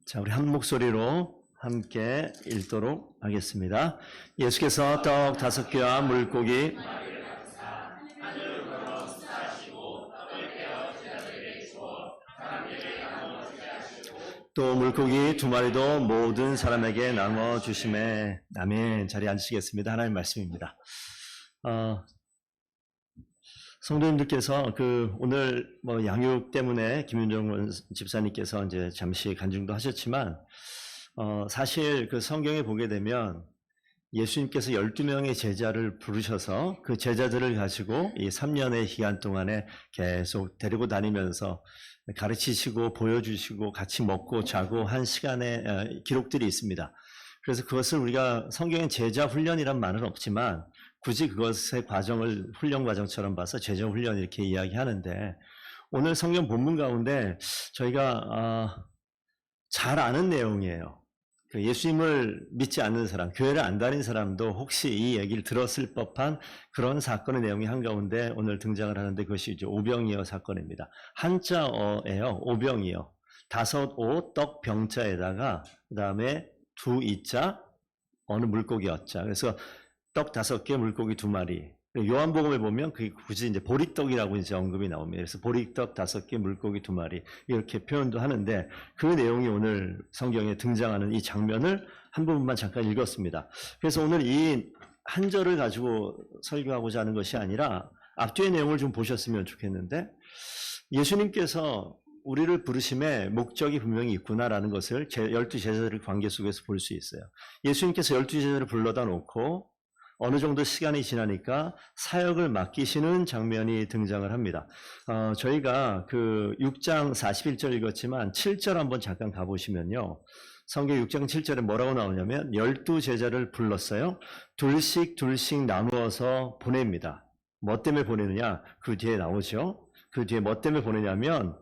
자, 우리 한 목소리로 함께 읽도록 하겠습니다. 예수께서 떡 5개와 물고기 또 물고기 2마리도 모든 사람에게 나눠 주심에. 아멘. 자리에 앉으시겠습니다. 하나님 말씀입니다. 성도님들께서 오늘 양육 때문에 김윤정 집사님께서 이제 잠시 간증도 하셨지만, 사실 성경에 보게 되면 예수님께서 12명의 제자를 부르셔서 그 제자들을 가지고 이 3년의 기간 동안에 계속 데리고 다니면서 가르치시고 보여주시고 같이 먹고 자고 한 시간의 기록들이 있습니다. 그래서 그것을 우리가 성경엔 제자 훈련이란 말은 없지만 굳이 그것의 과정을 훈련 과정처럼 봐서 제자 훈련 이렇게 이야기하는데, 오늘 성경 본문 가운데 저희가 잘 아는 내용이에요. 예수님을 믿지 않는 사람, 교회를 안 다닌 사람도 혹시 이 얘기를 들었을 법한 그런 사건의 내용이 한가운데 오늘 등장을 하는데, 그것이 이제 오병이어 사건입니다. 한자어예요. 오병이어. 5오 떡 병자에다가 그 다음에 2이자 어느 물고기 어자. 그래서 떡 5개, 물고기 2마리. 요한복음에 보면 그게 굳이 이제 보리떡이라고 이제 언급이 나옵니다. 그래서 보리떡 5개, 물고기 2마리 이렇게 표현도 하는데, 그 내용이 오늘 성경에 등장하는 이 장면을 한 부분만 잠깐 읽었습니다. 그래서 오늘 이 한 절을 가지고 설교하고자 하는 것이 아니라 앞뒤의 내용을 좀 보셨으면 좋겠는데, 예수님께서 우리를 부르심에 목적이 분명히 있구나라는 것을 12제자들의 관계 속에서 볼 수 있어요. 예수님께서 12제자들을 불러다 놓고 어느 정도 시간이 지나니까 사역을 맡기시는 장면이 등장을 합니다. 저희가 6장 41절 읽었지만 7절 한번 잠깐 가보시면요. 성경 6장 7절에 뭐라고 나오냐면 12제자를 불렀어요. 둘씩 나누어서 보냅니다. 뭐 때문에 보내느냐? 그 뒤에 나오죠. 그 뒤에 뭐 때문에 보내냐면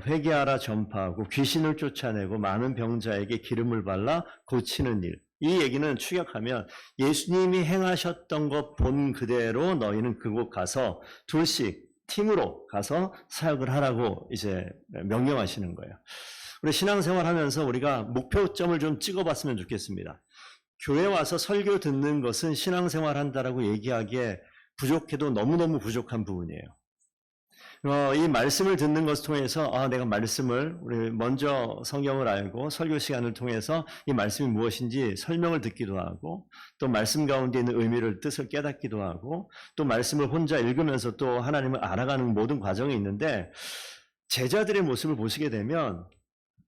회개하라 전파하고 귀신을 쫓아내고 많은 병자에게 기름을 발라 고치는 일. 이 얘기는 추격하면 예수님이 행하셨던 것 본 그대로 너희는 그곳 가서 둘씩 팀으로 가서 사역을 하라고 이제 명령하시는 거예요. 우리 신앙생활 하면서 우리가 목표점을 좀 찍어봤으면 좋겠습니다. 교회 와서 설교 듣는 것은 신앙생활 한다라고 얘기하기에 부족해도 너무너무 부족한 부분이에요. 이 말씀을 듣는 것을 통해서 내가 말씀을 우리 먼저 성경을 알고 설교 시간을 통해서 이 말씀이 무엇인지 설명을 듣기도 하고, 또 말씀 가운데 있는 의미를 뜻을 깨닫기도 하고, 또 말씀을 혼자 읽으면서 또 하나님을 알아가는 모든 과정이 있는데, 제자들의 모습을 보시게 되면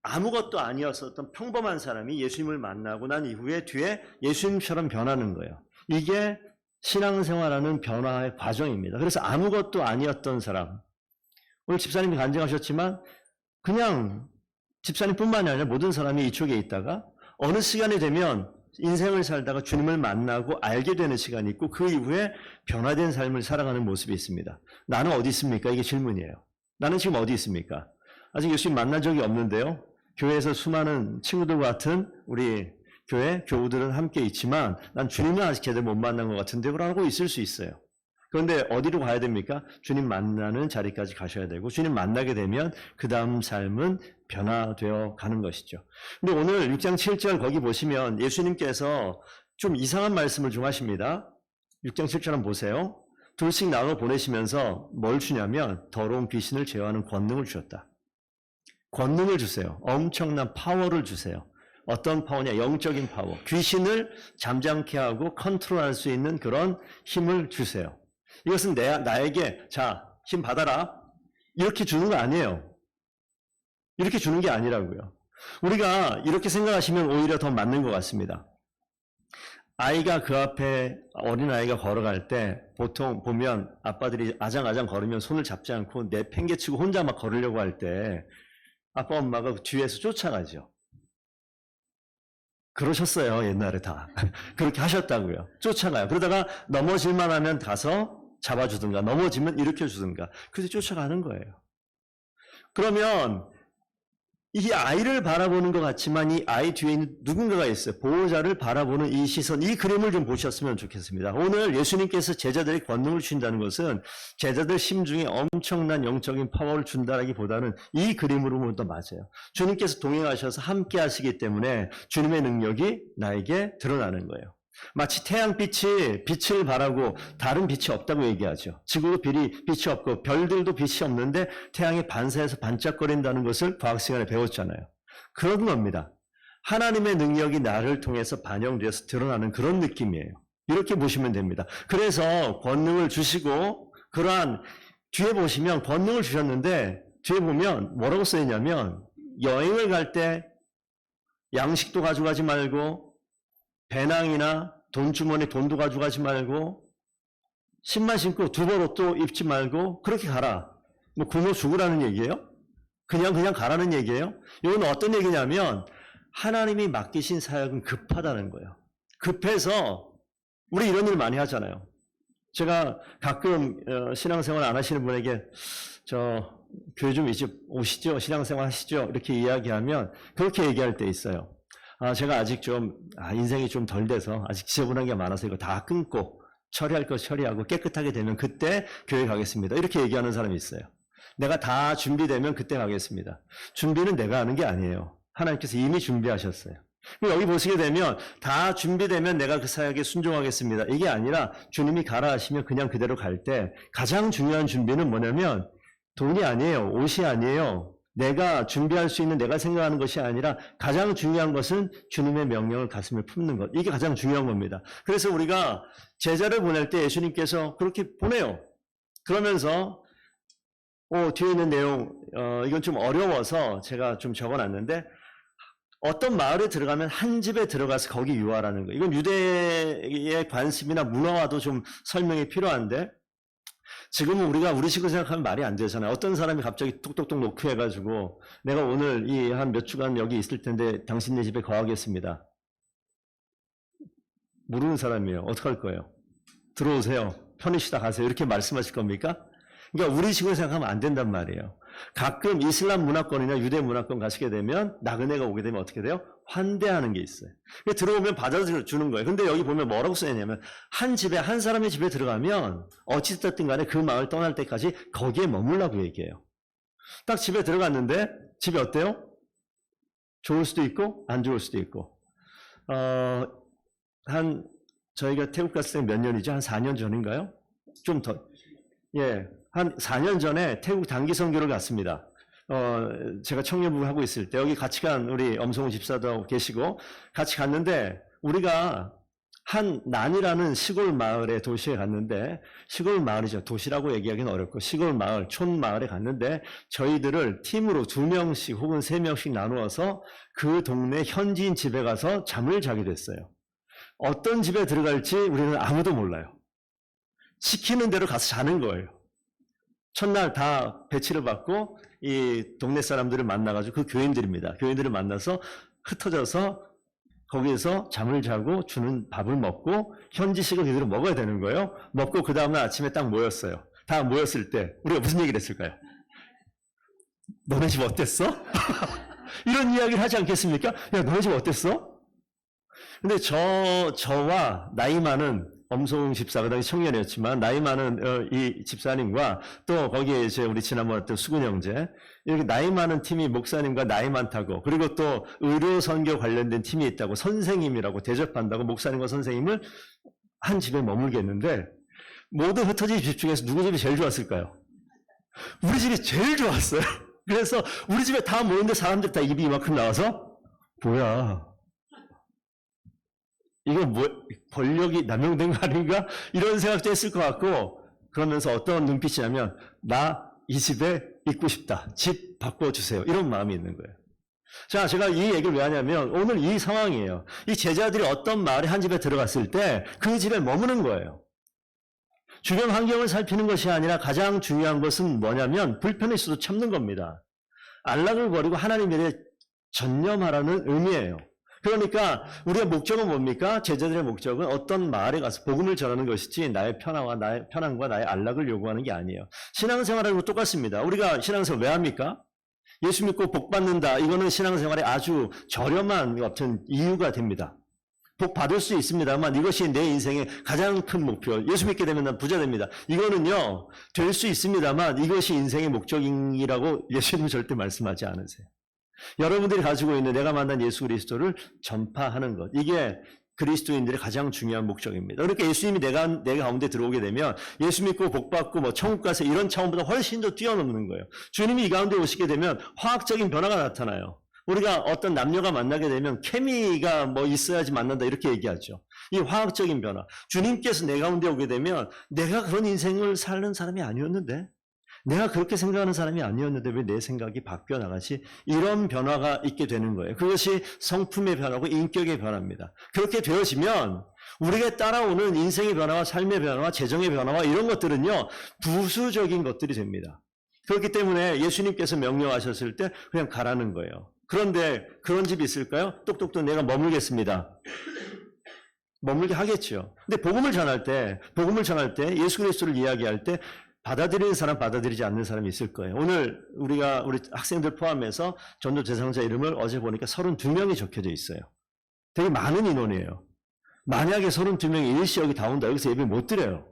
아무것도 아니었었던 평범한 사람이 예수님을 만나고 난 이후에 뒤에 예수님처럼 변하는 거예요. 이게 신앙생활하는 변화의 과정입니다. 그래서 아무것도 아니었던 사람, 오늘 집사님이 간증하셨지만 그냥 집사님뿐만이 아니라 모든 사람이 이쪽에 있다가 어느 시간이 되면 인생을 살다가 주님을 만나고 알게 되는 시간이 있고, 그 이후에 변화된 삶을 살아가는 모습이 있습니다. 나는 어디 있습니까? 이게 질문이에요. 나는 지금 어디 있습니까? 아직 예수님 만난 적이 없는데요. 교회에서 수많은 친구들 같은 우리 교회 교우들은 함께 있지만 난 주님은 아직 제대로 못 만난 것 같은데 라고 있을 수 있어요. 그런데 어디로 가야 됩니까? 주님 만나는 자리까지 가셔야 되고, 주님 만나게 되면 그 다음 삶은 변화되어 가는 것이죠. 근데 오늘 6장 7절 거기 보시면 예수님께서 좀 이상한 말씀을 좀 하십니다. 6장 7절 한번 보세요. 둘씩 나눠 보내시면서 뭘 주냐면 더러운 귀신을 제어하는 권능을 주셨다. 권능을 주세요. 엄청난 파워를 주세요. 어떤 파워냐? 영적인 파워. 귀신을 잠잠케 하고 컨트롤할 수 있는 그런 힘을 주세요. 이것은 나에게 자, 힘 받아라 이렇게 주는 거 아니에요. 이렇게 주는 게 아니라고요. 우리가 이렇게 생각하시면 오히려 더 맞는 것 같습니다. 아이가 그 앞에, 어린아이가 걸어갈 때 보통 보면 아빠들이 아장아장 걸으면 손을 잡지 않고 내팽개치고 혼자 막 걸으려고 할 때 아빠 엄마가 뒤에서 쫓아가죠. 그러셨어요. 옛날에 다. 그렇게 하셨다고요. 쫓아가요. 그러다가 넘어질만 하면 가서 잡아주든가 넘어지면 일으켜주든가 그래서 쫓아가는 거예요. 그러면 이 아이를 바라보는 것 같지만 이 아이 뒤에 있는 누군가가 있어요. 보호자를 바라보는 이 시선, 이 그림을 좀 보셨으면 좋겠습니다. 오늘 예수님께서 제자들에게 권능을 주신다는 것은 제자들 심중에 엄청난 영적인 파워를 준다라기보다는 이 그림으로 보면 더 맞아요. 주님께서 동행하셔서 함께 하시기 때문에 주님의 능력이 나에게 드러나는 거예요. 마치 태양빛이 빛을 발하고 다른 빛이 없다고 얘기하죠. 지구도 빛이 없고 별들도 빛이 없는데 태양이 반사해서 반짝거린다는 것을 과학 시간에 배웠잖아요. 그런 겁니다. 하나님의 능력이 나를 통해서 반영되어서 드러나는 그런 느낌이에요. 이렇게 보시면 됩니다. 그래서 권능을 주시고 그러한 뒤에 보시면 권능을 주셨는데 뒤에 보면 뭐라고 써있냐면 여행을 갈 때 양식도 가져가지 말고 배낭이나 돈주머니 돈도 가져가지 말고 신발 신고 두벌 옷도 입지 말고 그렇게 가라. 뭐 굶어 죽으라는 얘기예요? 그냥 가라는 얘기예요? 이건 어떤 얘기냐면 하나님이 맡기신 사역은 급하다는 거예요. 급해서 우리 이런 일 많이 하잖아요. 제가 가끔 신앙생활 안 하시는 분에게 저 교회 좀 이제 오시죠? 신앙생활 하시죠? 이렇게 이야기하면 그렇게 얘기할 때 있어요. 제가 아직 좀 인생이 좀 덜 돼서 아직 지저분한 게 많아서 이거 다 끊고 처리할 거 처리하고 깨끗하게 되면 그때 교회 가겠습니다. 이렇게 얘기하는 사람이 있어요. 내가 다 준비되면 그때 가겠습니다. 준비는 내가 하는 게 아니에요. 하나님께서 이미 준비하셨어요. 여기 보시게 되면 다 준비되면 내가 그 사역에 순종하겠습니다. 이게 아니라 주님이 가라 하시면 그냥 그대로 갈 때 가장 중요한 준비는 뭐냐면 돈이 아니에요. 옷이 아니에요. 내가 준비할 수 있는 내가 생각하는 것이 아니라 가장 중요한 것은 주님의 명령을 가슴에 품는 것. 이게 가장 중요한 겁니다. 그래서 우리가 제자를 보낼 때 예수님께서 그렇게 보내요. 그러면서 뒤에 있는 내용 이건 좀 어려워서 제가 좀 적어놨는데 어떤 마을에 들어가면 한 집에 들어가서 거기 유하라는 거예요. 이건 유대의 관습이나 문화와도 좀 설명이 필요한데 지금은 우리가 우리식으로 생각하면 말이 안 되잖아요. 어떤 사람이 갑자기 톡톡톡 노크해가지고 내가 오늘 이 한 몇 주간 여기 있을 텐데 당신네 집에 거하겠습니다. 모르는 사람이에요. 어떡할 거예요? 들어오세요. 편히 쉬다 가세요. 이렇게 말씀하실 겁니까? 그러니까 우리식으로 생각하면 안 된단 말이에요. 가끔 이슬람 문화권이나 유대 문화권 가시게 되면 나그네가 오게 되면 어떻게 돼요? 환대하는 게 있어요. 들어오면 받아주는 거예요. 근데 여기 보면 뭐라고 써있냐면 한 집에 한 사람의 집에 들어가면 어찌됐든 간에 그 마을 떠날 때까지 거기에 머물라고 얘기해요. 딱 집에 들어갔는데 집이 어때요? 좋을 수도 있고 안 좋을 수도 있고 저희가 태국 갔을 때 몇 년이죠? 한 4년 전인가요? 좀 더. 예, 한 4년 전에 태국 단기 선교를 갔습니다. 제가 청년부 하고 있을 때 여기 같이 간 우리 엄성우 집사도 계시고 같이 갔는데 우리가 한 난이라는 시골 마을에 도시에 갔는데 시골 마을이죠. 도시라고 얘기하기는 어렵고 시골 마을, 촌 마을에 갔는데 저희들을 팀으로 2명씩 혹은 3명씩 나누어서 그 동네 현지인 집에 가서 잠을 자게 됐어요. 어떤 집에 들어갈지 우리는 아무도 몰라요. 시키는 대로 가서 자는 거예요. 첫날 다 배치를 받고 이 동네 사람들을 만나가지고 그 교인들입니다. 교인들을 만나서 흩어져서 거기에서 잠을 자고 주는 밥을 먹고 현지식을 그대로 먹어야 되는 거예요. 먹고 그 다음날 아침에 딱 모였어요. 다 모였을 때 우리가 무슨 얘기를 했을까요? 너네 집 어땠어? 이런 이야기를 하지 않겠습니까? 야, 너네 집 어땠어? 근데 저와 나이 많은 엄성웅 집사, 그 당시 청년이었지만, 나이 많은 이 집사님과 또 거기에 이제 우리 지난번에 했던 수근 형제, 이렇게 나이 많은 팀이 목사님과 나이 많다고, 그리고 또 의료 선교 관련된 팀이 있다고 선생님이라고 대접한다고 목사님과 선생님을 한 집에 머물게 했는데, 모든 흩어진 집 중에서 누구 집이 제일 좋았을까요? 우리 집이 제일 좋았어요. 그래서 우리 집에 다 모였는데 사람들 다 입이 이만큼 나와서, 뭐야. 이거 권력이 남용된 거 아닌가? 이런 생각도 했을 것 같고, 그러면서 어떤 눈빛이냐면, 나 이 집에 있고 싶다. 집 바꿔주세요. 이런 마음이 있는 거예요. 자, 제가 이 얘기를 왜 하냐면, 오늘 이 상황이에요. 이 제자들이 어떤 마을에 한 집에 들어갔을 때, 그 집에 머무는 거예요. 주변 환경을 살피는 것이 아니라 가장 중요한 것은 뭐냐면, 불편할 수도 참는 겁니다. 안락을 버리고 하나님 일에 전념하라는 의미예요. 그러니까 우리의 목적은 뭡니까? 제자들의 목적은 어떤 마을에 가서 복음을 전하는 것이지 나의 편안과 나의 안락을 요구하는 게 아니에요. 신앙생활하고 똑같습니다. 우리가 신앙생활 왜 합니까? 예수 믿고 복 받는다. 이거는 신앙생활에 아주 저렴한 어떤 이유가 됩니다. 복 받을 수 있습니다만 이것이 내 인생의 가장 큰 목표. 예수 믿게 되면 난 부자 됩니다. 이거는요, 될 수 있습니다만 이것이 인생의 목적이라고 예수님은 절대 말씀하지 않으세요. 여러분들이 가지고 있는 내가 만난 예수 그리스도를 전파하는 것. 이게 그리스도인들의 가장 중요한 목적입니다. 그러니까 예수님이 내 가운데 들어오게 되면 예수 믿고 복 받고 뭐 천국 가서 이런 차원보다 훨씬 더 뛰어넘는 거예요. 주님이 이 가운데 오시게 되면 화학적인 변화가 나타나요. 우리가 어떤 남녀가 만나게 되면 케미가 뭐 있어야지 만난다 이렇게 얘기하죠. 이 화학적인 변화. 주님께서 내 가운데 오게 되면 내가 그런 인생을 사는 사람이 아니었는데, 내가 그렇게 생각하는 사람이 아니었는데 왜 내 생각이 바뀌어 나가지? 이런 변화가 있게 되는 거예요. 그것이 성품의 변화고 인격의 변화입니다. 그렇게 되어지면 우리가 따라오는 인생의 변화와 삶의 변화와 재정의 변화와 이런 것들은요, 부수적인 것들이 됩니다. 그렇기 때문에 예수님께서 명령하셨을 때 그냥 가라는 거예요. 그런데 그런 집이 있을까요? 똑똑똑 내가 머물겠습니다. 머물게 하겠죠. 근데 복음을 전할 때 예수 그리스도를 이야기할 때 받아들이는 사람, 받아들이지 않는 사람이 있을 거예요. 오늘 우리 학생들 포함해서 전도 대상자 이름을 어제 보니까 32명이 적혀져 있어요. 되게 많은 인원이에요. 만약에 32명이 일시 여기 다 온다. 여기서 예배 못 드려요.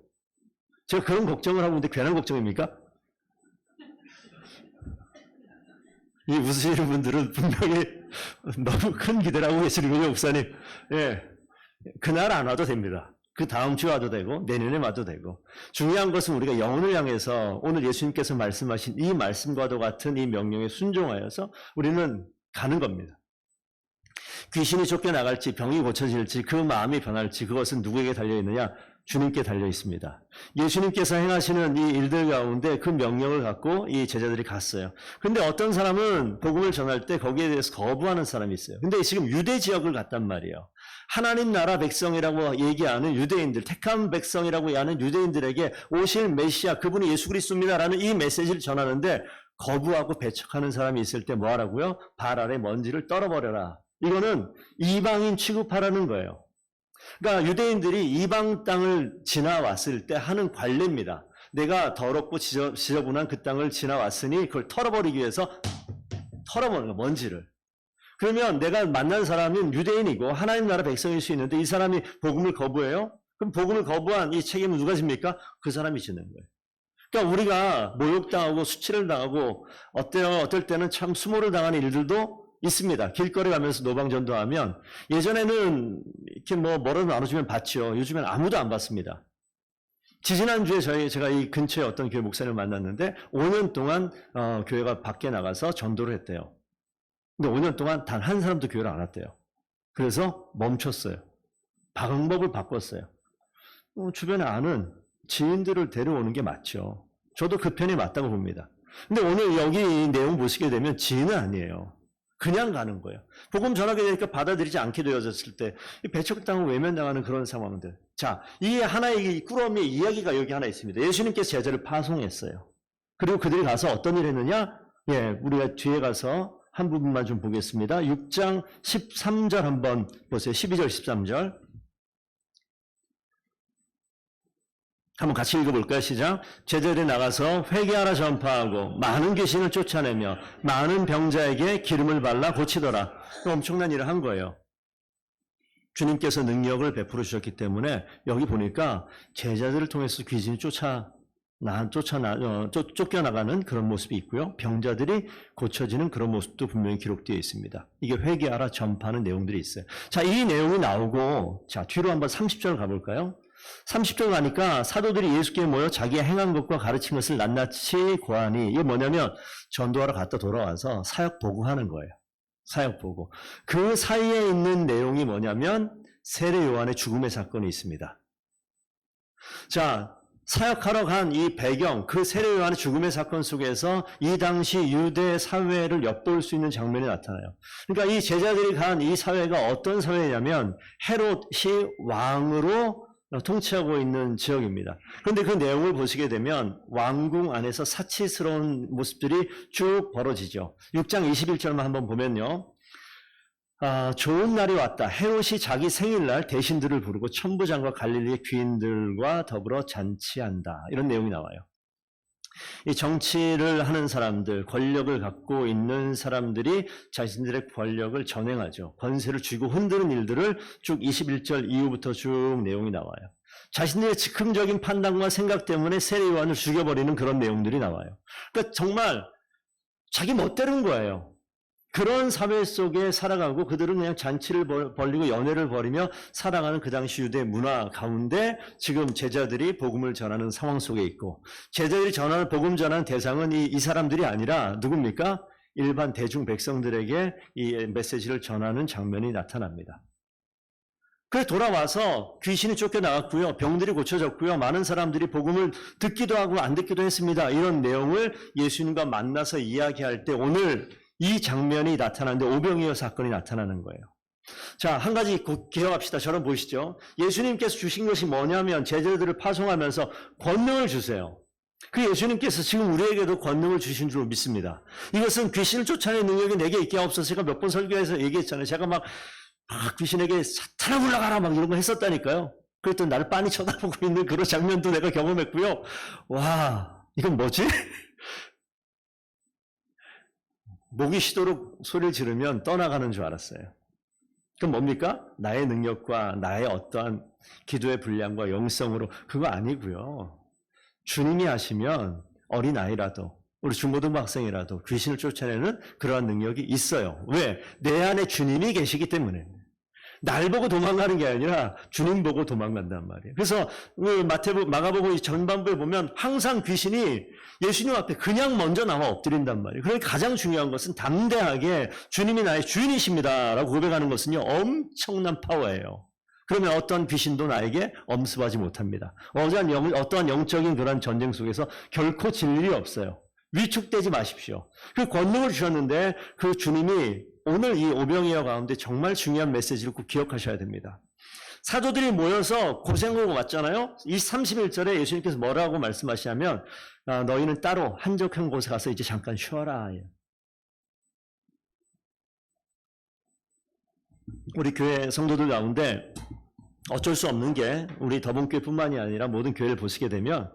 제가 그런 걱정을 하고 있는데 괜한 걱정입니까? 이 웃으시는 분들은 분명히 너무 큰 기대를 하고 계시는군요, 목사님. 예. 그날 안 와도 됩니다. 그 다음 주에 와도 되고 내년에 와도 되고, 중요한 것은 우리가 영혼을 향해서 오늘 예수님께서 말씀하신 이 말씀과도 같은 이 명령에 순종하여서 우리는 가는 겁니다. 귀신이 쫓겨나갈지 병이 고쳐질지 그 마음이 변할지 그것은 누구에게 달려있느냐? 주님께 달려있습니다. 예수님께서 행하시는 이 일들 가운데 그 명령을 갖고 이 제자들이 갔어요. 근데 어떤 사람은 복음을 전할 때 거기에 대해서 거부하는 사람이 있어요. 근데 지금 유대 지역을 갔단 말이에요. 하나님 나라 백성이라고 얘기하는 유대인들, 택한 백성이라고 하는 유대인들에게 오실 메시아, 그분이 예수 그리스도입니다라는 이 메시지를 전하는데 거부하고 배척하는 사람이 있을 때 뭐 하라고요? 발 아래 먼지를 떨어버려라. 이거는 이방인 취급하라는 거예요. 그러니까 유대인들이 이방 땅을 지나왔을 때 하는 관례입니다. 내가 더럽고 지저분한 그 땅을 지나왔으니 그걸 털어버리기 위해서 털어버리는 거예요, 먼지를. 그러면 내가 만난 사람은 유대인이고 하나님 나라 백성일 수 있는데 이 사람이 복음을 거부해요? 그럼 복음을 거부한 이 책임은 누가 집니까? 그 사람이 지는 거예요. 그러니까 우리가 모욕당하고 수치를 당하고 어떨 때는 참 수모를 당하는 일들도 있습니다. 길거리 가면서 노방전도하면 예전에는 이렇게 뭐라도 나눠주면 받죠. 요즘엔 아무도 안 받습니다. 지지난주에 제가 이 근처에 어떤 교회 목사님을 만났는데 5년 동안 교회가 밖에 나가서 전도를 했대요. 근데 5년 동안 단 한 사람도 교회를 안 왔대요. 그래서 멈췄어요. 방법을 바꿨어요. 주변에 아는 지인들을 데려오는 게 맞죠. 저도 그 편이 맞다고 봅니다. 근데 오늘 여기 이 내용 보시게 되면 지인은 아니에요. 그냥 가는 거예요. 복음 전하게 되니까 받아들이지 않게 되어졌을 때 배척당하고 외면당하는 그런 상황들. 자, 이 하나의 꾸러미의 이야기가 여기 하나 있습니다. 예수님께서 제자를 파송했어요. 그리고 그들이 가서 어떤 일을 했느냐? 예, 우리가 뒤에 가서 한 부분만 좀 보겠습니다. 6장 13절 한번 보세요. 12절 13절. 한번 같이 읽어볼까요? 시작. 제자들이 나가서 회개하라 전파하고 많은 귀신을 쫓아내며 많은 병자에게 기름을 발라 고치더라. 엄청난 일을 한 거예요. 주님께서 능력을 베풀어 주셨기 때문에 여기 보니까 제자들을 통해서 귀신이 쫓겨나가는 그런 모습이 있고요. 병자들이 고쳐지는 그런 모습도 분명히 기록되어 있습니다. 이게 회개하라 전파하는 내용들이 있어요. 자, 이 내용이 나오고 자 뒤로 한번 30절 가볼까요? 30절 가니까 사도들이 예수께 모여 자기가 행한 것과 가르친 것을 낱낱이 고하니, 이게 뭐냐면 전도하러 갔다 돌아와서 사역 보고하는 거예요. 사역 보고. 그 사이에 있는 내용이 뭐냐면 세례 요한의 죽음의 사건이 있습니다. 자, 사역하러 간 이 배경, 그 세례 요한의 죽음의 사건 속에서 이 당시 유대 사회를 엿볼 수 있는 장면이 나타나요. 그러니까 이 제자들이 간 이 사회가 어떤 사회냐면 헤롯이 왕으로 통치하고 있는 지역입니다. 그런데 그 내용을 보시게 되면 왕궁 안에서 사치스러운 모습들이 쭉 벌어지죠. 6장 21절만 한번 보면요. 좋은 날이 왔다. 헤롯이 자기 생일날 대신들을 부르고 천부장과 갈릴리의 귀인들과 더불어 잔치한다. 이런 내용이 나와요. 이 정치를 하는 사람들, 권력을 갖고 있는 사람들이 자신들의 권력을 전행하죠. 권세를 쥐고 흔드는 일들을 쭉 21절 이후부터 쭉 내용이 나와요. 자신들의 즉흥적인 판단과 생각 때문에 세례요한을 죽여버리는 그런 내용들이 나와요. 그러니까 정말 자기 멋대로인 거예요. 그런 사회 속에 살아가고 그들은 그냥 잔치를 벌리고 연회를 벌이며 살아가는 그 당시 유대 문화 가운데 지금 제자들이 복음을 전하는 상황 속에 있고, 제자들이 전하는 복음 전하는 대상은 이 사람들이 아니라 누굽니까? 일반 대중 백성들에게 이 메시지를 전하는 장면이 나타납니다. 그래서 돌아와서 귀신이 쫓겨나갔고요. 병들이 고쳐졌고요. 많은 사람들이 복음을 듣기도 하고 안 듣기도 했습니다. 이런 내용을 예수님과 만나서 이야기할 때 오늘 이 장면이 나타나는데 오병이어 사건이 나타나는 거예요. 자, 한 가지 기억합시다. 저런 보시죠. 예수님께서 주신 것이 뭐냐면 제자들을 파송하면서 권능을 주세요. 그 예수님께서 지금 우리에게도 권능을 주신 줄 믿습니다. 이것은 귀신을 쫓아내는 능력이 내게 있게 없어서 제가 몇 번 설교해서 얘기했잖아요. 제가 막 귀신에게 사탄아 물러가라 막 이런 거 했었다니까요. 그랬더니 나를 빤히 쳐다보고 있는 그런 장면도 내가 경험했고요. 와, 이건 뭐지? 목이 쉬도록 소리를 지르면 떠나가는 줄 알았어요. 그럼 뭡니까? 나의 능력과 나의 어떠한 기도의 분량과 영성으로 그거 아니고요. 주님이 하시면 어린아이라도 우리 중고등부 학생이라도 귀신을 쫓아내는 그러한 능력이 있어요. 왜? 내 안에 주님이 계시기 때문에. 날 보고 도망가는 게 아니라 주님 보고 도망간단 말이에요. 그래서 마가복음 전반부에 보면 항상 귀신이 예수님 앞에 그냥 먼저 나와 엎드린단 말이에요. 그러니까 가장 중요한 것은 담대하게 주님이 나의 주인이십니다 라고 고백하는 것은요, 엄청난 파워예요. 그러면 어떤 귀신도 나에게 엄습하지 못합니다. 어떠한 영적인 그런 전쟁 속에서 결코 질 일이 없어요. 위축되지 마십시오. 그 권능을 주셨는데 그 주님이 오늘 이 오병이어 가운데 정말 중요한 메시지를 꼭 기억하셔야 됩니다. 사도들이 모여서 고생하고 왔잖아요. 이 31절에 예수님께서 뭐라고 말씀하시냐면 너희는 따로 한적한 곳에 가서 이제 잠깐 쉬어라. 우리 교회 성도들 가운데 어쩔 수 없는 게 우리 더본교회뿐만이 아니라 모든 교회를 보시게 되면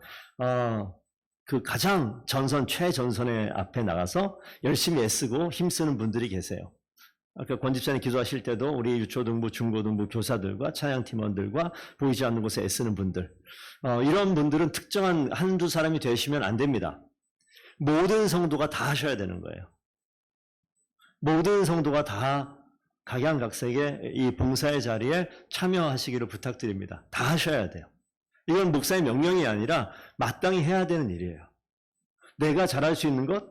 그 가장 최전선의 앞에 나가서 열심히 애쓰고 힘쓰는 분들이 계세요. 아까 권 집사님 기도하실 때도 우리 유초등부, 중고등부 교사들과 찬양팀원들과 보이지 않는 곳에 애쓰는 분들, 이런 분들은 특정한 한두 사람이 되시면 안 됩니다. 모든 성도가 다 하셔야 되는 거예요. 모든 성도가 다 각양각색의 이 봉사의 자리에 참여하시기를 부탁드립니다. 다 하셔야 돼요. 이건 목사의 명령이 아니라 마땅히 해야 되는 일이에요. 내가 잘할 수 있는 것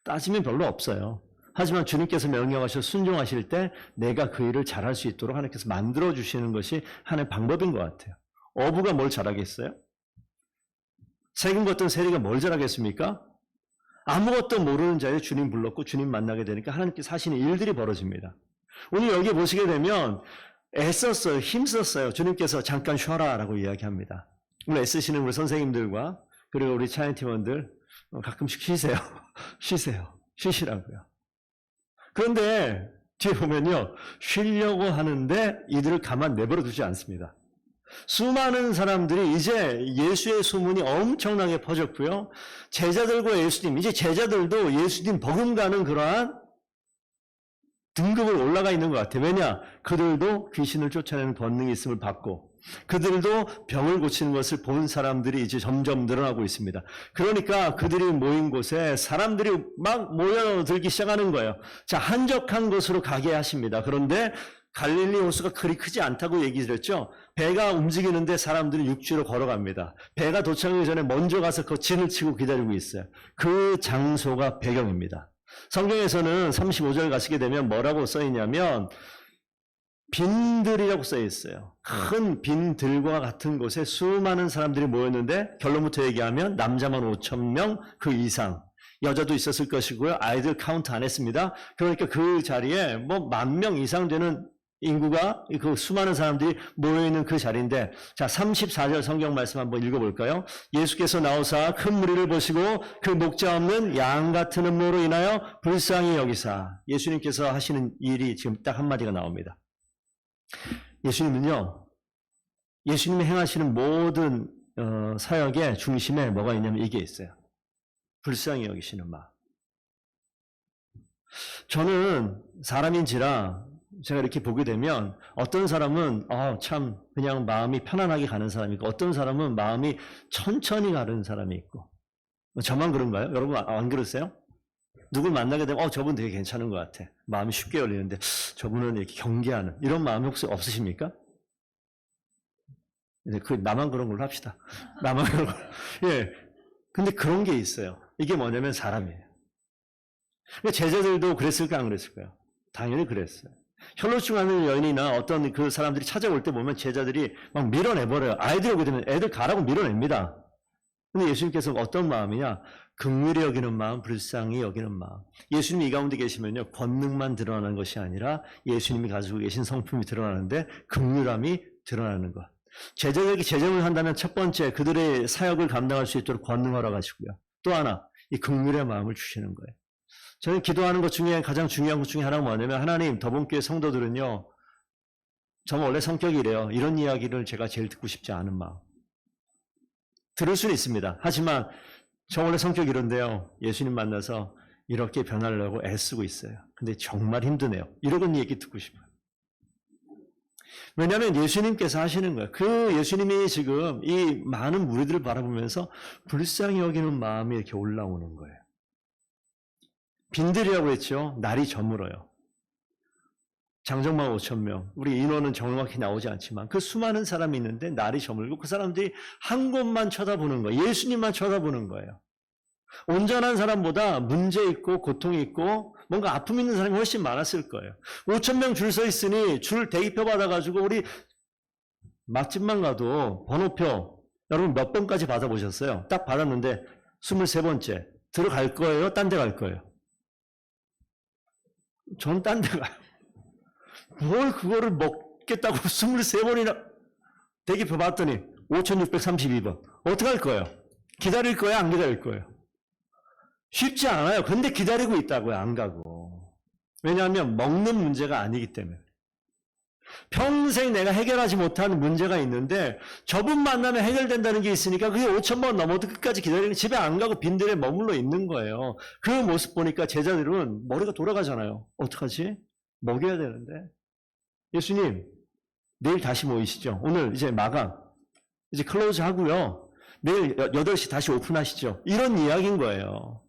따지면 별로 없어요. 하지만 주님께서 명령하셔서 순종하실 때 내가 그 일을 잘할 수 있도록 하나님께서 만들어주시는 것이 하나의 방법인 것 같아요. 어부가 뭘 잘하겠어요? 세금 걷던 세리가 뭘 잘하겠습니까? 아무것도 모르는 자에 주님 불렀고 주님 만나게 되니까 하나님께서 하시는 일들이 벌어집니다. 오늘 여기 보시게 되면 애썼어요. 힘썼어요. 주님께서 잠깐 쉬어라 라고 이야기합니다. 오늘 애쓰시는 우리 선생님들과 그리고 우리 찬양팀원들 가끔씩 쉬세요. 쉬시라고요. 그런데 뒤에 보면요, 쉬려고 하는데 이들을 가만 내버려 두지 않습니다. 수많은 사람들이 이제 예수의 소문이 엄청나게 퍼졌고요. 제자들과 예수님, 이제 제자들도 예수님 버금가는 그러한 등급을 올라가 있는 것 같아요. 왜냐? 그들도 귀신을 쫓아내는 권능이 있음을 받고 그들도 병을 고치는 것을 본 사람들이 이제 점점 늘어나고 있습니다. 그러니까 그들이 모인 곳에 사람들이 막 모여들기 시작하는 거예요. 자, 한적한 곳으로 가게 하십니다. 그런데 갈릴리 호수가 그리 크지 않다고 얘기했죠. 배가 움직이는데 사람들은 육지로 걸어갑니다. 배가 도착하기 전에 먼저 가서 그 진을 치고 기다리고 있어요. 그 장소가 배경입니다. 성경에서는 35절 가시게 되면 뭐라고 써있냐면 빈들이라고 써있어요. 큰 빈들과 같은 곳에 수많은 사람들이 모였는데 결론부터 얘기하면 남자만 5,000명 그 이상, 여자도 있었을 것이고요. 아이들 카운트 안 했습니다. 그러니까 그 자리에 뭐 10,000명 이상 되는 인구가 그 수많은 사람들이 모여있는 그 자리인데, 자 34절 성경 말씀 한번 읽어볼까요? 예수께서 나오사 큰 무리를 보시고 그 목자 없는 양 같은 음모로 인하여 불쌍히 여기사. 예수님께서 하시는 일이 지금 딱 한마디가 나옵니다. 예수님은요, 예수님이 행하시는 모든 사역의 중심에 뭐가 있냐면 이게 있어요. 불쌍히 여기시는 마음. 저는 사람인지라 제가 이렇게 보게 되면 어떤 사람은 참 그냥 마음이 편안하게 가는 사람이 있고 어떤 사람은 마음이 천천히 가는 사람이 있고 저만 그런가요? 여러분 안 그러세요? 누굴 만나게 되면 저분 되게 괜찮은 것 같아. 마음이 쉽게 열리는데 저분은 이렇게 경계하는 이런 마음이 혹시 없으십니까? 나만 그런 걸로 합시다. 나만 그런 걸. 예. 근데 그런 게 있어요. 이게 뭐냐면 사람이에요. 제자들도 그랬을까 안 그랬을까요? 당연히 그랬어요. 혈로증하는 여인이나 어떤 그 사람들이 찾아올 때 보면 제자들이 막 밀어내버려요. 아이들 오게 되면 애들 가라고 밀어냅니다. 근데 예수님께서 어떤 마음이냐? 긍휼히 여기는 마음, 불쌍히 여기는 마음. 예수님이 이 가운데 계시면요, 권능만 드러나는 것이 아니라 예수님이 가지고 계신 성품이 드러나는데 긍휼함이 드러나는 것. 제자들에게 제정을 한다면 첫 번째 그들의 사역을 감당할 수 있도록 권능하라 가지고요. 또 하나 이 긍휼의 마음을 주시는 거예요. 저는 기도하는 것 중에 가장 중요한 것 중에 하나가 뭐냐면 하나님 더본교회 성도들은요. 저는 원래 성격이 이래요. 이런 이야기를 제가 제일 듣고 싶지 않은 마음. 들을 수는 있습니다. 하지만 저 원래 성격이 이런데요. 예수님 만나서 이렇게 변하려고 애쓰고 있어요. 근데 정말 힘드네요. 이런 얘기 듣고 싶어요. 왜냐하면 예수님께서 하시는 거예요. 그 예수님이 지금 이 많은 무리들을 바라보면서 불쌍히 여기는 마음이 이렇게 올라오는 거예요. 빈들이라고 했죠. 날이 저물어요. 장정만 5,000명. 우리 인원은 정확히 나오지 않지만 그 수많은 사람이 있는데 날이 저물고 그 사람들이 한 곳만 쳐다보는 거예요. 예수님만 쳐다보는 거예요. 온전한 사람보다 문제 있고 고통이 있고 뭔가 아픔 있는 사람이 훨씬 많았을 거예요. 5,000명 줄 서 있으니 줄 대기표 받아가지고 우리 맛집만 가도 번호표 여러분 몇 번까지 받아보셨어요? 딱 받았는데 23번째 들어갈 거예요? 딴 데 갈 거예요? 전 딴 데 가요. 뭘 그거를 먹겠다고 23번이나 대기표 봤더니 5,632번. 어떻게 할 거예요? 기다릴 거예요? 안 기다릴 거예요? 쉽지 않아요. 근데 기다리고 있다고요. 안 가고. 왜냐하면 먹는 문제가 아니기 때문에. 평생 내가 해결하지 못한 문제가 있는데 저분 만나면 해결된다는 게 있으니까 그게 5,000번 넘어도 끝까지 기다리는 집에 안 가고 빈들에 머물러 있는 거예요. 그 모습 보니까 제자들은 머리가 돌아가잖아요. 어떡하지? 먹여야 되는데. 예수님 내일 다시 모이시죠. 오늘 이제 마감 이제 클로즈 하고요. 내일 8시 다시 오픈하시죠. 이런 이야기인 거예요.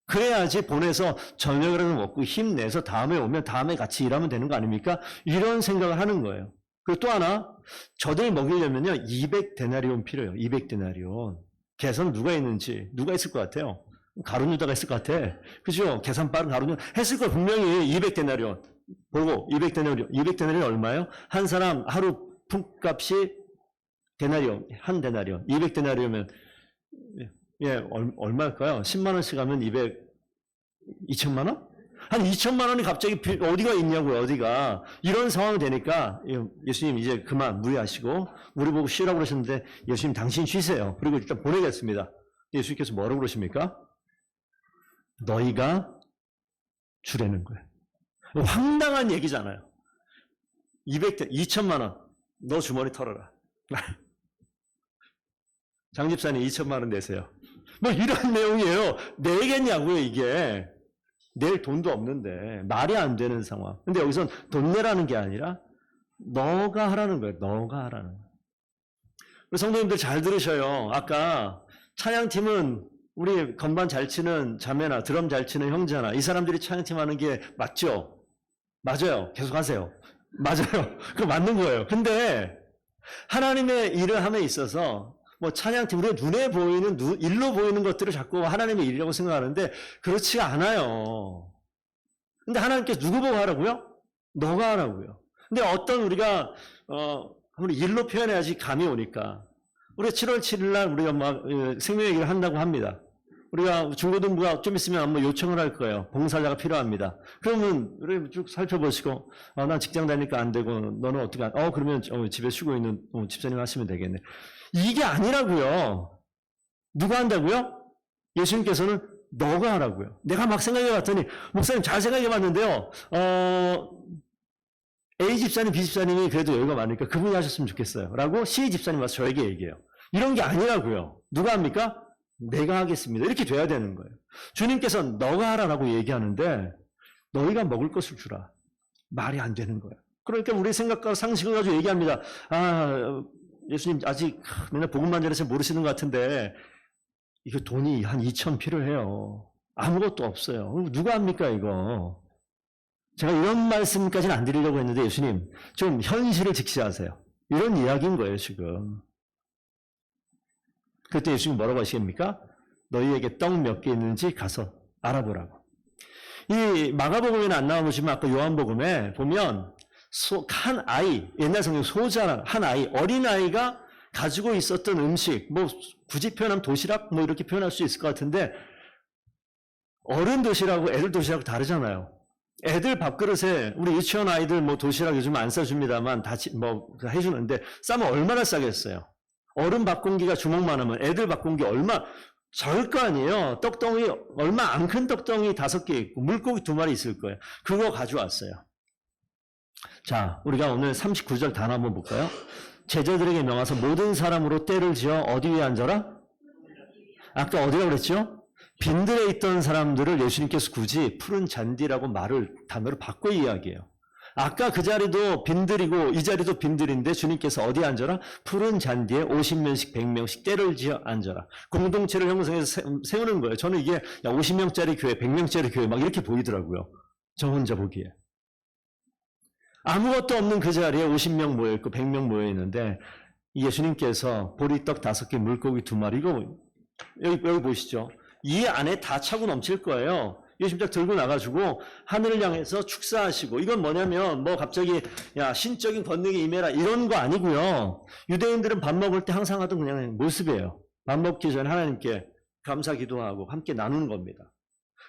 그래야지 보내서 저녁이라도 먹고 힘내서 다음에 오면 다음에 같이 일하면 되는 거 아닙니까? 이런 생각을 하는 거예요. 그리고 또 하나 저들 먹이려면요 200데나리온 필요해요. 200데나리온. 계산 누가 있는지 누가 있을 것 같아요? 가룟 유다가 있을 것 같아. 그죠? 계산 빠른 가룟 유다 했을 거예요. 분명히 200데나리온. 보고 200데나리온 얼마예요? 한 사람 하루 품값이 데나리온, 한 데나리온. 200데나리온이면 얼마일까요? 10만 원씩 하면 2천만 원? 한 2천만 원이 갑자기 어디가 있냐고요, 어디가. 이런 상황이 되니까 예수님 이제 그만 무리하시고 우리 보고 쉬라고 그러셨는데 예수님 당신 쉬세요. 그리고 일단 보내겠습니다. 예수님께서 뭐라고 그러십니까? 너희가 주라는 거예요. 황당한 얘기잖아요. 2천만 원, 너 주머니 털어라. 장 집사님 2천만 원 내세요. 뭐 이런 내용이에요. 내겠냐고요, 이게. 낼 돈도 없는데 말이 안 되는 상황. 근데 여기선 돈 내라는 게 아니라 너가 하라는 거예요. 너가 하라는 거예요. 성도님들 잘 들으셔요. 아까 찬양팀은 우리 건반 잘 치는 자매나 드럼 잘 치는 형제나 이 사람들이 찬양팀 하는 게 맞죠? 맞아요. 계속 하세요. 맞아요. 그거 맞는 거예요. 근데 하나님의 일을 함에 있어서 뭐 찬양팀, 우리가 눈에 보이는, 일로 보이는 것들을 자꾸 하나님의 일이라고 생각하는데 그렇지가 않아요. 근데 하나님께서 누구 보고 하라고요? 너가 하라고요. 근데 어떤 우리가 아무리 일로 표현해야지 감이 오니까 우리가 7월 7일 날 우리가 막 생명 얘기를 한다고 합니다. 우리가 중고등부가 좀 있으면 아마 요청을 할 거예요. 봉사자가 필요합니다. 그러면 우리 쭉 살펴보시고 난 직장 다니니까 안 되고 너는 어떻게 그러면 집에 쉬고 있는 집사님 하시면 되겠네. 이게 아니라고요. 누가 한다고요? 예수님께서는 너가 하라고요. 내가 막 생각해봤더니 목사님 잘 생각해봤는데요. A 집사님, B 집사님이 그래도 여유가 많으니까 그분이 하셨으면 좋겠어요. 라고 C 집사님 와서 저에게 얘기해요. 이런 게 아니라고요. 누가 합니까? 내가 하겠습니다. 이렇게 돼야 되는 거예요. 주님께서 너가 하라라고 얘기하는데 너희가 먹을 것을 주라. 말이 안 되는 거예요. 그러니까 우리 생각과 상식을 가지고 얘기합니다. 아, 예수님 아직 맨날 복음만 전해서 모르시는 것 같은데 이거 돈이 한 2천 필요해요. 아무것도 없어요. 누가 합니까 이거? 제가 이런 말씀까지는 안 드리려고 했는데 예수님 좀 현실을 직시하세요. 이런 이야기인 거예요 지금. 그때 예수님 뭐라고 하시겠습니까? 너희에게 떡 몇 개 있는지 가서 알아보라고. 이 마가복음에는 안 나오지만 아까 요한복음에 보면 한 아이, 옛날 성경 소자 한 아이, 어린 아이가 가지고 있었던 음식, 뭐 굳이 표현하면 도시락 뭐 이렇게 표현할 수 있을 것 같은데 어른 도시락하고 애들 도시락 다르잖아요. 애들 밥그릇에 우리 유치원 아이들 뭐 도시락 요즘 안 싸줍니다만 다 뭐 해주는데 싸면 얼마나 싸겠어요. 어른 밥 공기가 주먹만 하면 애들 밥 공기 얼마 적을 거 아니에요. 떡덩이 얼마 안 큰 떡덩이 5개 있고 물고기 2마리 있을 거예요. 그거 가져왔어요. 자, 우리가 오늘 39절 단어 한번 볼까요? 제자들에게 명하서 모든 사람으로 때를 지어 어디 위에 앉아라? 아까 어디라고 그랬죠? 빈들에 있던 사람들을 예수님께서 굳이 푸른 잔디라고 단어를 바꿔 이야기해요. 아까 그 자리도 빈들이고 이 자리도 빈들인데 주님께서 어디에 앉아라? 푸른 잔디에 50명씩 100명씩 때를 지어 앉아라. 공동체를 형성해서 세우는 거예요. 저는 이게 50명짜리 교회, 100명짜리 교회 막 이렇게 보이더라고요. 저 혼자 보기에. 아무것도 없는 그 자리에 50명 모여있고 100명 모여있는데 예수님께서 보리떡 5개, 물고기 2마리 이거 여기 보시죠. 이 안에 다 차고 넘칠 거예요. 예수님 딱 들고 나가지고 하늘을 향해서 축사하시고 이건 뭐냐면 뭐 갑자기 야 신적인 권능이 임해라 이런 거 아니고요. 유대인들은 밥 먹을 때 항상 하던 그냥 모습이에요. 밥 먹기 전에 하나님께 감사 기도하고 함께 나누는 겁니다.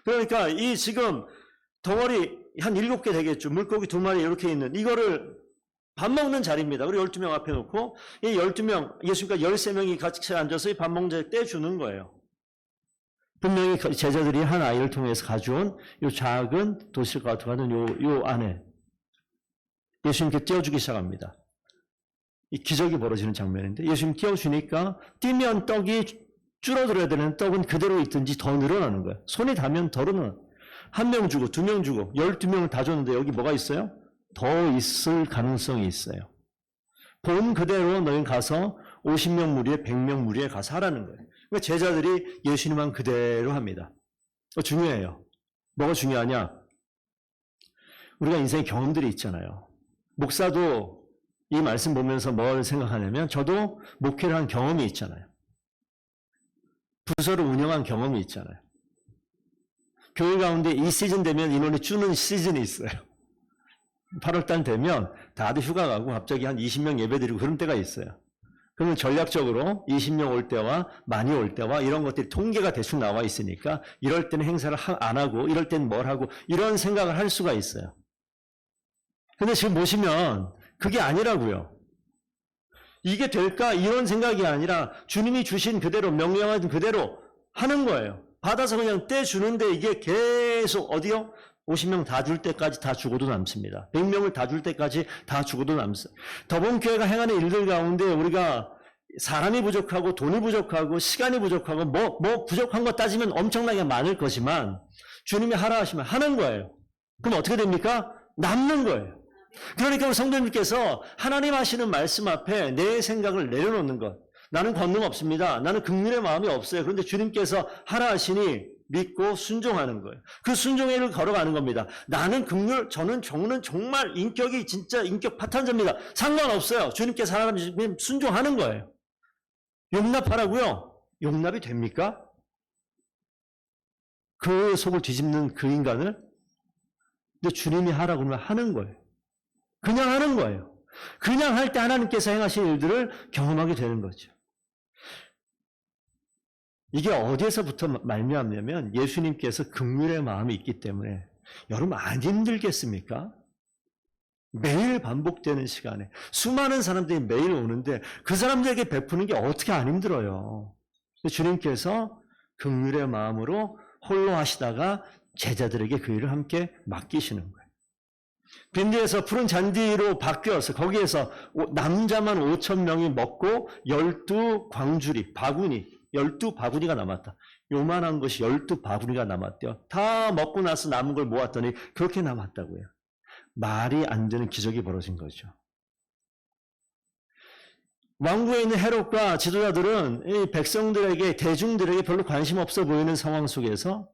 그러니까 이 지금 덩어리 한 7개 되겠죠. 물고기 2마리 이렇게 있는 이거를 밥 먹는 자리입니다. 우리 12명 앞에 놓고 이 12명 예수님과 13명이 같이 앉아서 이 밥 먹는 자리 떼주는 거예요. 분명히 제자들이 한 아이를 통해서 가져온 이 작은 도시락 같은 요 안에 예수님께 띄워주기 시작합니다. 이 기적이 벌어지는 장면인데 예수님 띄워주니까 뛰면 떡이 줄어들어야 되는 떡은 그대로 있든지 더 늘어나는 거예요. 손이 닿으면 더 늘어나는 거예요. 1명 주고 2명 주고 12명을 다 줬는데 여기 뭐가 있어요? 더 있을 가능성이 있어요. 본 그대로 너희 가서 50명 무리에 100명 무리에 가서 하라는 거예요. 그러니까 제자들이 예수님만 그대로 합니다. 중요해요. 뭐가 중요하냐? 우리가 인생의 경험들이 있잖아요. 목사도 이 말씀 보면서 뭘 생각하냐면 저도 목회를 한 경험이 있잖아요. 부서를 운영한 경험이 있잖아요. 교회 가운데 이 시즌 되면 인원이 주는 시즌이 있어요. 8월달 되면 다들 휴가 가고 갑자기 한 20명 예배드리고 그런 때가 있어요. 그러면 전략적으로 20명 올 때와 많이 올 때와 이런 것들이 통계가 대충 나와 있으니까 이럴 때는 행사를 안 하고 이럴 때는 뭘 하고 이런 생각을 할 수가 있어요. 근데 지금 보시면 그게 아니라고요. 이게 될까? 이런 생각이 아니라 주님이 주신 그대로 명령한 그대로 하는 거예요. 받아서 그냥 떼주는데 이게 계속 어디요? 50명 다 줄 때까지 다 죽어도 남습니다. 100명을 다 줄 때까지 다 죽어도 남습니다. 더본교회가 행하는 일들 가운데 우리가 사람이 부족하고 돈이 부족하고 시간이 부족하고 뭐 부족한 거 따지면 엄청나게 많을 것이지만 주님이 하라 하시면 하는 거예요. 그럼 어떻게 됩니까? 남는 거예요. 그러니까 우리 성도님께서 하나님 하시는 말씀 앞에 내 생각을 내려놓는 것. 나는 권능 없습니다. 나는 긍휼의 마음이 없어요. 그런데 주님께서 하라 하시니 믿고 순종하는 거예요. 그 순종의 일을 걸어가는 겁니다. 나는 긍휼, 저는 정말 인격이 진짜 인격 파탄자입니다. 상관없어요. 주님께서 하나님 순종하는 거예요. 용납하라고요? 용납이 됩니까? 그 속을 뒤집는 그 인간을? 근데 주님이 하라고 하면 하는 거예요. 그냥 하는 거예요. 그냥 할 때 하나님께서 행하신 일들을 경험하게 되는 거죠. 이게 어디에서부터 말미암냐면 예수님께서 긍휼의 마음이 있기 때문에 여러분 안 힘들겠습니까? 매일 반복되는 시간에 수많은 사람들이 매일 오는데 그 사람들에게 베푸는 게 어떻게 안 힘들어요. 주님께서 긍휼의 마음으로 홀로 하시다가 제자들에게 그 일을 함께 맡기시는 거예요. 빈대에서 푸른 잔디로 바뀌어서 거기에서 남자만 5,000명이 먹고 12 광주리, 바구니 12바구니가 남았다. 요만한 것이 12바구니가 남았대요. 다 먹고 나서 남은 걸 모았더니 그렇게 남았다고요. 말이 안 되는 기적이 벌어진 거죠. 왕국에 있는 헤롯과 지도자들은 이 백성들에게, 대중들에게 별로 관심 없어 보이는 상황 속에서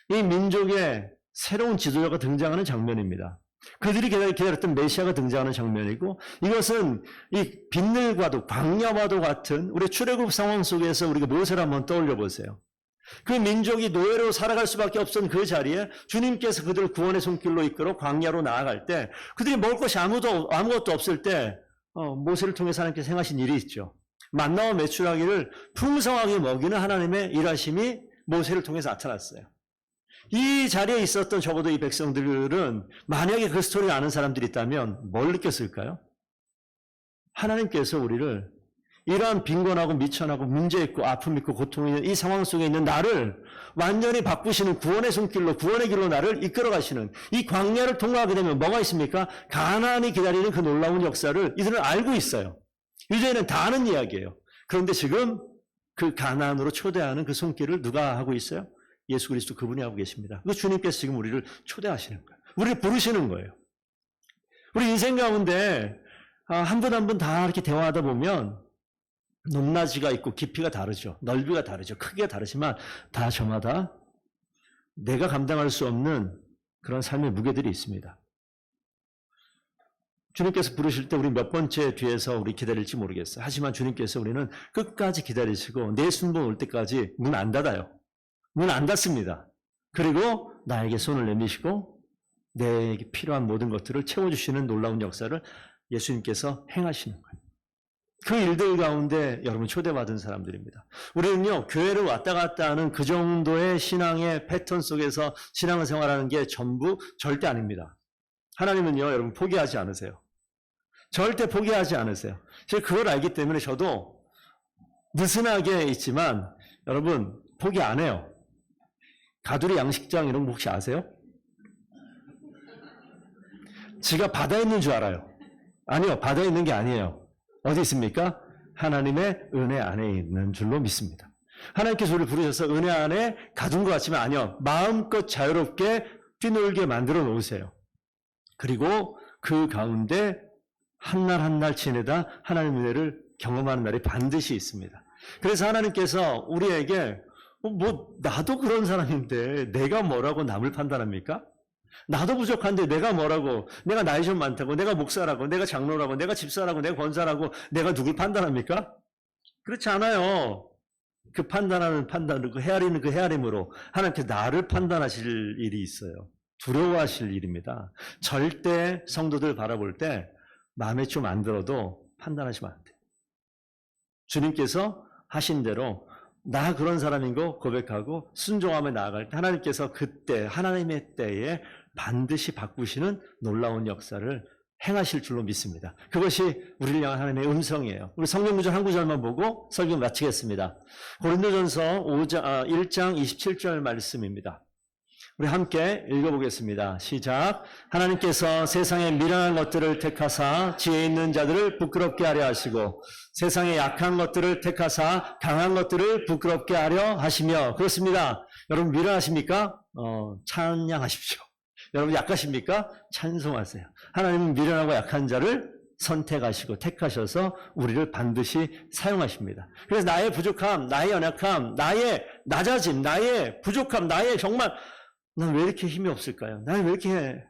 이 민족의 새로운 지도자가 등장하는 장면입니다. 그들이 기다렸던 메시아가 등장하는 장면이고, 이것은 이 빗늘과도 광야와도 같은 우리 출애굽 상황 속에서 우리가 모세를 한번 떠올려 보세요. 그 민족이 노예로 살아갈 수밖에 없던 그 자리에 주님께서 그들을 구원의 손길로 이끌어 광야로 나아갈 때, 그들이 먹을 것이 아무것도 없을 때 모세를 통해서 하나님께서 행하신 일이 있죠. 만나와 메추라기를 풍성하게 먹이는 하나님의 일하심이 모세를 통해서 나타났어요. 이 자리에 있었던 적어도 이 백성들은 만약에 그 스토리를 아는 사람들이 있다면 뭘 느꼈을까요? 하나님께서 우리를 이러한 빈곤하고 미천하고 문제 있고 아픔 있고 고통 있는 이 상황 속에 있는 나를 완전히 바꾸시는 구원의 손길로, 구원의 길로 나를 이끌어 가시는 이 광야를 통과하게 되면 뭐가 있습니까? 가나안이 기다리는 그 놀라운 역사를 이들은 알고 있어요. 유대인은 다 아는 이야기예요. 그런데 지금 그 가나안으로 초대하는 그 손길을 누가 하고 있어요? 예수 그리스도 그분이 하고 계십니다. 그 주님께서 지금 우리를 초대하시는 거예요. 우리를 부르시는 거예요. 우리 인생 가운데 한 분 한 분 다 이렇게 대화하다 보면 높낮이가 있고 깊이가 다르죠. 넓이가 다르죠. 크기가 다르지만 다 저마다 내가 감당할 수 없는 그런 삶의 무게들이 있습니다. 주님께서 부르실 때 우리 몇 번째 뒤에서 우리 기다릴지 모르겠어요. 하지만 주님께서 우리는 끝까지 기다리시고 내 순번 올 때까지 문 안 닫아요. 문 안 닫습니다. 그리고 나에게 손을 내미시고 내게 필요한 모든 것들을 채워주시는 놀라운 역사를 예수님께서 행하시는 거예요. 그 일들 가운데 여러분 초대받은 사람들입니다. 우리는요, 교회를 왔다 갔다 하는 그 정도의 신앙의 패턴 속에서 신앙을 생활하는 게 전부 절대 아닙니다. 하나님은요, 여러분 포기하지 않으세요. 절대 포기하지 않으세요. 제가 그걸 알기 때문에 저도 느슨하게 있지만 여러분 포기 안 해요. 가두리 양식장 이런 거 혹시 아세요? 지가 바다에 있는 줄 알아요. 아니요, 바다에 있는 게 아니에요. 어디 있습니까? 하나님의 은혜 안에 있는 줄로 믿습니다. 하나님께서 우리를 부르셔서 은혜 안에 가둔 것 같지만 아니요. 마음껏 자유롭게 뛰놀게 만들어 놓으세요. 그리고 그 가운데 한 날 한 날 지내다 하나님의 은혜를 경험하는 날이 반드시 있습니다. 그래서 하나님께서 우리에게 나도 그런 사람인데 내가 뭐라고 남을 판단합니까? 나도 부족한데 내가 뭐라고, 내가 나이 좀 많다고, 내가 목사라고, 내가 장로라고, 내가 집사라고, 내가 권사라고, 내가 누굴 판단합니까? 그렇지 않아요. 그 판단하는 판단으로, 그 헤아리는 그 헤아림으로 하나님께서 나를 판단하실 일이 있어요. 두려워하실 일입니다. 절대 성도들 바라볼 때 마음에 좀 안 들어도 판단하시면 안 돼요. 주님께서 하신 대로 나 그런 사람인 거 고백하고 순종하며 나아갈 때 하나님께서 그때 하나님의 때에 반드시 바꾸시는 놀라운 역사를 행하실 줄로 믿습니다. 그것이 우리를 향한 하나님의 음성이에요. 우리 성경 구절 한 구절만 보고 설교 마치겠습니다. 고린도전서 1장 27절 말씀입니다. 우리 함께 읽어보겠습니다. 시작. 하나님께서 세상의 미련한 것들을 택하사 지혜 있는 자들을 부끄럽게 하려 하시고 세상의 약한 것들을 택하사 강한 것들을 부끄럽게 하려 하시며. 그렇습니다. 여러분 미련하십니까? 찬양하십시오. 여러분 약하십니까? 찬송하세요. 하나님은 미련하고 약한 자를 선택하시고 택하셔서 우리를 반드시 사용하십니다. 그래서 나의 부족함, 나의 연약함, 나의 낮아짐, 나의 부족함, 나의 정말 난 왜 이렇게 힘이 없을까요? 난 왜 이렇게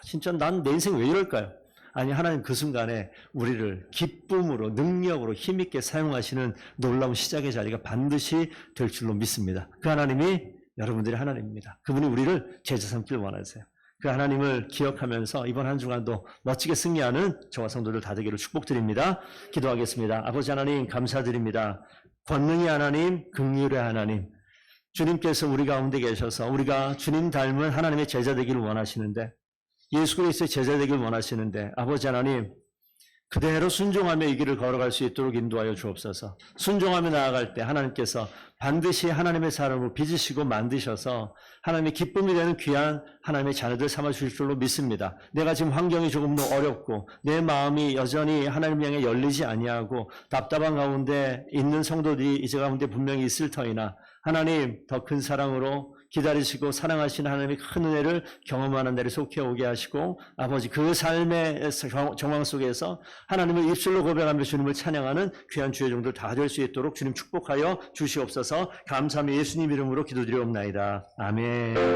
진짜 난 내 인생 왜 이럴까요? 아니 하나님 그 순간에 우리를 기쁨으로 능력으로 힘있게 사용하시는 놀라운 시작의 자리가 반드시 될 줄로 믿습니다. 그 하나님이 여러분들의 하나님입니다. 그분이 우리를 제자 삼기를 원하세요. 그 하나님을 기억하면서 이번 한 주간도 멋지게 승리하는 저와 성도들 다 되기를 축복드립니다. 기도하겠습니다. 아버지 하나님 감사드립니다. 권능의 하나님, 긍휼의 하나님, 주님께서 우리 가운데 계셔서 우리가 주님 닮은 하나님의 제자 되기를 원하시는데 예수 그리스도의 제자 되기를 원하시는데 아버지 하나님 그대로 순종하며 이 길을 걸어갈 수 있도록 인도하여 주옵소서. 순종하며 나아갈 때 하나님께서 반드시 하나님의 사람으로 빚으시고 만드셔서 하나님의 기쁨이 되는 귀한 하나님의 자녀들 삼아주실 줄로 믿습니다. 내가 지금 환경이 조금 더 어렵고 내 마음이 여전히 하나님 향해 열리지 아니하고 답답한 가운데 있는 성도들이 이 가운데 분명히 있을 터이나 하나님 더 큰 사랑으로 기다리시고 사랑하시는 하나님의 큰 은혜를 경험하는 날이 속해 오게 하시고 아버지 그 삶의 정황 속에서 하나님을 입술로 고백하며 주님을 찬양하는 귀한 주의 종들 다 될 수 있도록 주님 축복하여 주시옵소서. 감사하며 예수님 이름으로 기도드리옵나이다. 아멘.